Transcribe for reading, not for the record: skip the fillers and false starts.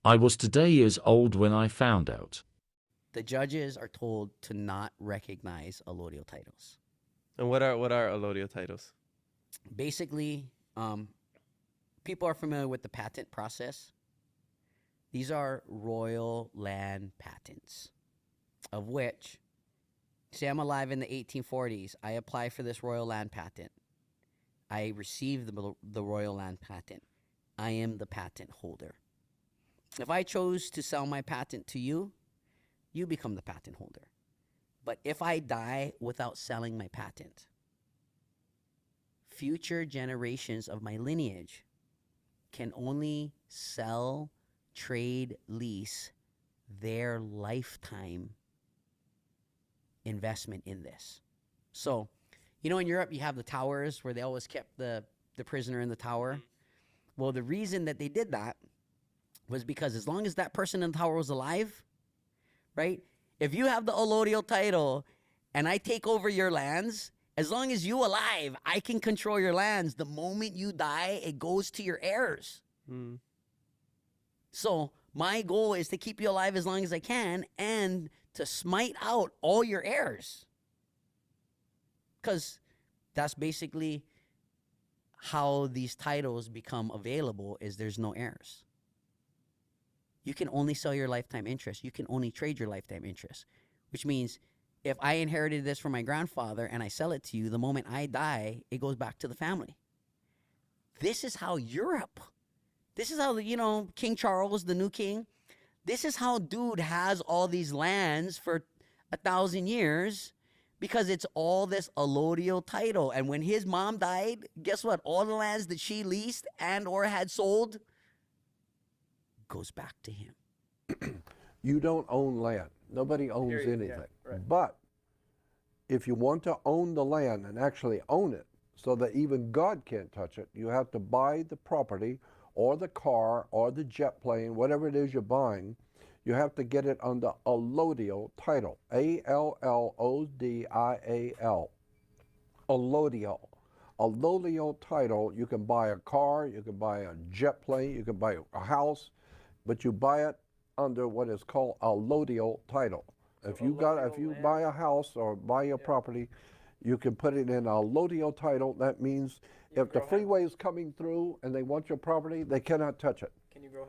I was today years old when I found out. The judges are told to not recognize allodial titles. And what are allodial titles? Basically, people are familiar with the patent process. These are royal land patents, of which, say I'm alive in the 1840s, I apply for this royal land patent. I receive the royal land patent. I am the patent holder. If I chose to sell my patent to you, you become the patent holder. But if I die without selling my patent, future generations of my lineage can only sell, trade, lease their lifetime investment in this. So, you know, in Europe, you have the towers where they always kept the prisoner in the tower. Well, the reason that they did that was because as long as that person in the tower was alive, right? If you have the allodial title and I take over your lands, as long as you alive, I can control your lands. The moment you die, it goes to your heirs. Mm. So my goal is to keep you alive as long as I can and to smite out all your heirs. Because that's basically how these titles become available, is there's no heirs. You can only sell your lifetime interest. You can only trade your lifetime interest, which means if I inherited this from my grandfather and I sell it to you, the moment I die, it goes back to the family. This is how Europe, this is how, you know, King Charles, the new king, this is how dude has all these lands for 1,000 years because it's all this allodial title. And when his mom died, guess what? All the lands that she leased and or had sold goes back to him. You don't own land. Nobody owns Period. anything. Yeah, right. But if you want to own the land and actually own it so that even God can't touch it, you have to buy the property or the car or the jet plane, whatever it is you're buying. You have to get it under allodial title, A-L-L-O-D-I-A-L, allodial. Allodial title, you can buy a car, you can buy a jet plane, you can buy a house, but you buy it under what is called allodial title. If you buy a house or buy your property, you can put it in allodial title. That means if the freeway is coming through and they want your property, they cannot touch it. Can you grow